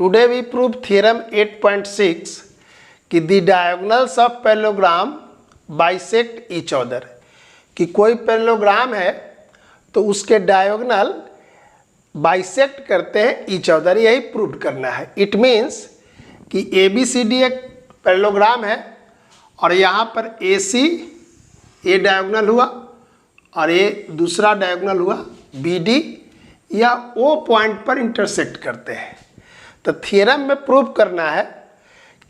Today we prove theorem 8.6 कि the diagonals of parallelogram bisect each other, कि कोई parallelogram है तो उसके डायगोनल बाइसेक्ट करते हैं ईच अदर, यही प्रूव करना है। इट मीन्स कि ए बी सी डी एक पैरेललोग्राम है और यहाँ पर ए सी ए डायगोनल हुआ और ए दूसरा डायगोनल हुआ बी डी या ओ पॉइंट पर इंटरसेक्ट करते हैं। तो थियरम में प्रूव करना है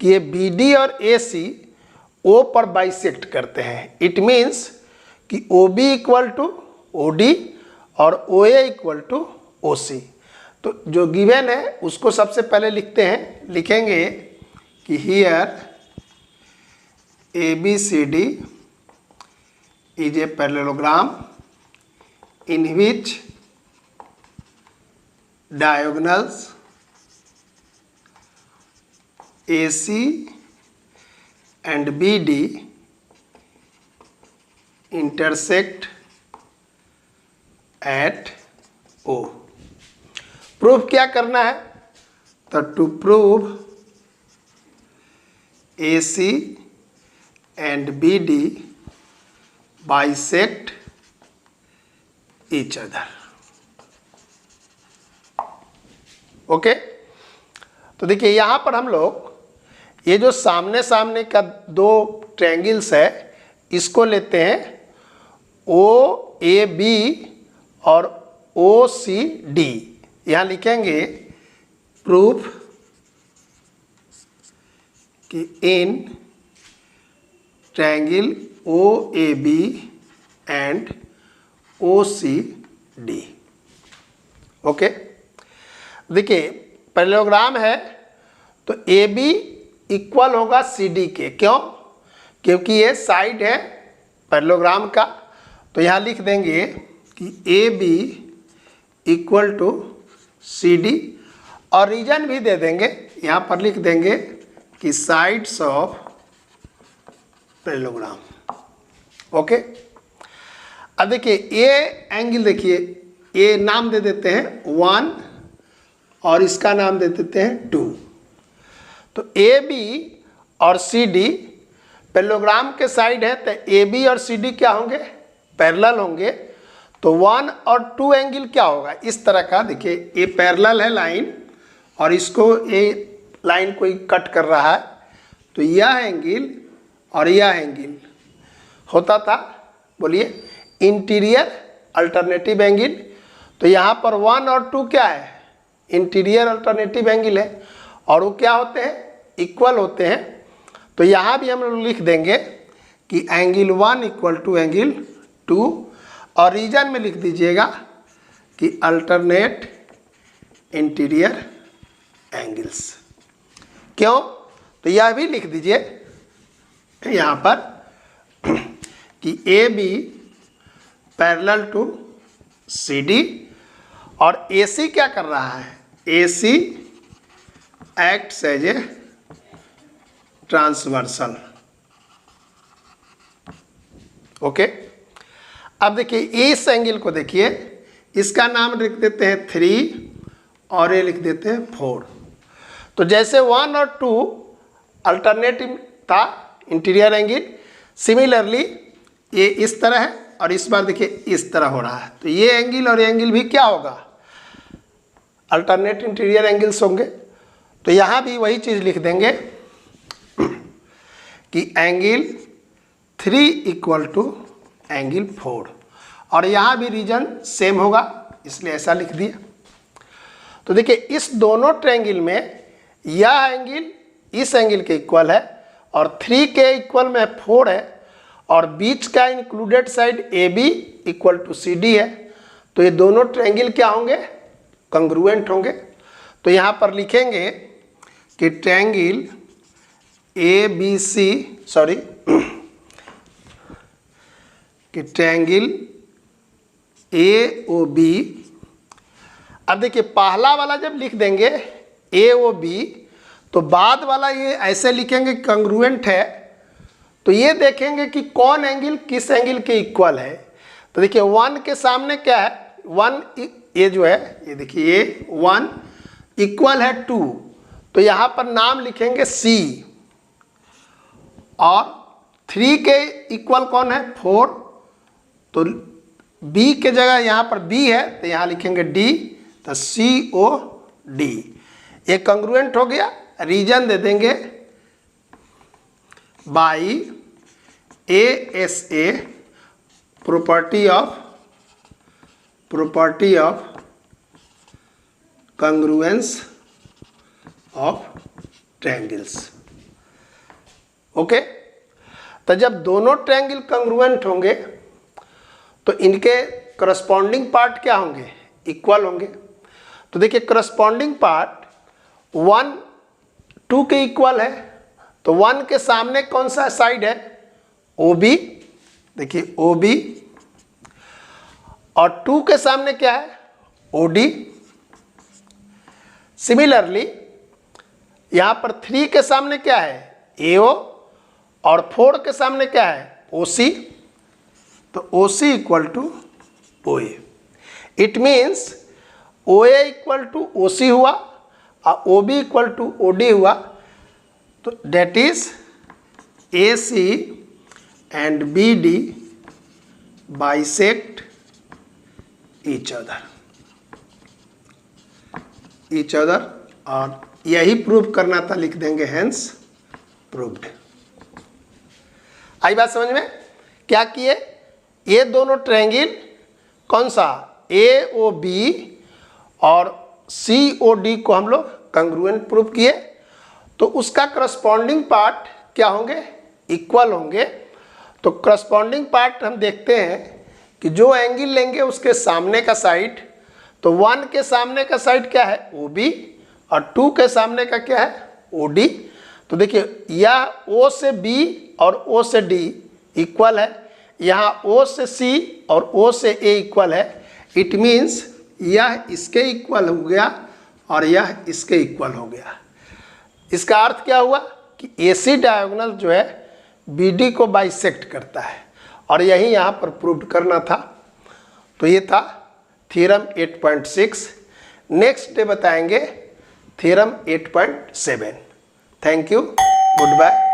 कि ये बी डी और ए सी ओ पर बाइसेक्ट करते हैं। इट मीन्स कि O B equal to O D और ओ ए इक्वल टू ओ सी। तो जो गिवन है उसको सबसे पहले लिखते हैं, लिखेंगे कि here A B C D is a parallelogram in which diagonals AC and BD intersect at O। Proof क्या करना है? तो to prove AC and BD bisect each other। Okay, तो देखिए यहाँ पर हम लोग ये जो सामने सामने का दो ट्रायंगल्स है इसको लेते हैं ओ ए बी और ओ सी डी। यहाँ लिखेंगे प्रूफ कि in triangle O A B and O C D. Okay, देखिए पैरेललोग्राम है तो ए बी इक्वल होगा सी डी के। क्यों? क्योंकि ये साइड है पैरेललोग्राम का। तो यहाँ लिख देंगे कि A B equal to C D और रीजन भी दे देंगे, यहाँ पर लिख देंगे कि साइड्स ऑफ पैरेललोग्राम। ओके, अब देखिए ए एंगल, देखिए ए नाम दे देते हैं 1 और इसका नाम दे देते हैं 2। तो ए बी और सी डी पैरेललोग्राम के साइड है तो ए बी और सी डी क्या होंगे? पैरेलल होंगे। तो 1 और 2 एंगल क्या होगा? इस तरह का, देखिए ये पैरेलल है लाइन और इसको ये लाइन कोई कट कर रहा है तो यह एंगल और यह एंगल होता था, बोलिए इंटीरियर अल्टरनेटिव एंगल। तो यहाँ पर 1 और 2 क्या है? इंटीरियर अल्टरनेटिव एंगल है और वो क्या होते हैं? इक्वल होते हैं। तो यहाँ भी हम लोग लिख देंगे कि एंगल 1 इक्वल टू एंगल 2 और रीजन में लिख दीजिएगा कि अल्टरनेट इंटीरियर एंगल्स। क्यों? तो यह भी लिख दीजिए यहाँ पर कि A B parallel to C D और ए सी क्या कर रहा है? A C acts as a transversal. Okay, अब देखिए इस एंगल को देखिए, इसका नाम लिख देते हैं 3 और ये लिख देते हैं 4। तो जैसे 1 और 2 अल्टरनेटिव था इंटीरियर एंगल, सिमिलरली ये इस तरह है और इस बार देखिए इस तरह हो रहा है। तो ये एंगल और ये एंगल भी क्या होगा? अल्टरनेट इंटीरियर एंगल्स होंगे। तो यहाँ भी वही चीज़ लिख देंगे कि एंगल 3 इक्वल टू एंगल 4 और यहाँ भी रीजन सेम होगा, इसलिए ऐसा लिख दिया। तो देखिए इस दोनों ट्रायंगल में यह एंगल इस एंगल के इक्वल है और 3 के इक्वल में 4 है और बीच का included side A B equal to C D है। तो ये दोनों ट्रायंगल क्या होंगे? कंग्रुएंट होंगे। तो यहाँ पर लिखेंगे कि ट्रायंगल ए बी सी कि ट्रायंगल ए ओ बी। अब देखिए पहला वाला जब लिख देंगे ए ओ बी तो बाद वाला ये ऐसे लिखेंगे कंग्रुएंट है। तो ये देखेंगे कि कौन एंगल किस एंगल के इक्वल है। तो देखिए 1 के सामने क्या है? 1 ये जो है, ये देखिए ये 1 इक्वल है 2 तो यहाँ पर नाम लिखेंगे C और 3 के इक्वल कौन है 4, तो B के जगह यहाँ पर B है तो यहाँ लिखेंगे D, तो COD। ये कंग्रुएंट हो गया। रीजन दे देंगे by ASA property of congruence of triangles. Okay, तो जब दोनों ट्रायंगल कंग्रुएंट होंगे तो इनके करस्पॉन्डिंग पार्ट क्या होंगे, इक्वल होंगे। तो देखिए करस्पॉन्डिंग पार्ट 1 2 के इक्वल है, तो 1 के सामने कौन सा साइड है, OB, देखिए OB, और 2 के सामने क्या है, OD। सिमिलरली यहाँ पर 3 के सामने क्या है, AO, और 4 के सामने क्या है, OC, तो OC equal to OA। It means OA equal to OC हुआ और OB इक्वल टू OD हुआ, तो that is AC and BD bisect each other, और यही प्रूव करना था, लिख देंगे हेंस प्रूव्ड। आई बात समझ में? क्या किए, ये दोनों ट्रायंगल कौन सा AOB और COD को हम लोग कंग्रुएंट प्रूव किए, तो उसका करस्पॉन्डिंग पार्ट क्या होंगे, इक्वल होंगे। तो करस्पॉन्डिंग पार्ट हम देखते हैं कि जो एंगल लेंगे उसके सामने का साइड, तो 1 के सामने का साइड क्या है, OB, और 2 के सामने का क्या है, OD। तो देखिए यह O से B और O से D इक्वल है, यहाँ O से C और O से A इक्वल है। इट मीन्स यह इसके इक्वल हो गया और यह इसके इक्वल हो गया। इसका अर्थ क्या हुआ कि AC डायगोनल जो है BD को बाइसेक्ट करता है, और यही यहाँ पर प्रूव करना था। तो ये था थ्योरम 8.6। नेक्स्ट डे बताएंगे theorem 8.7। Thank you, good bye.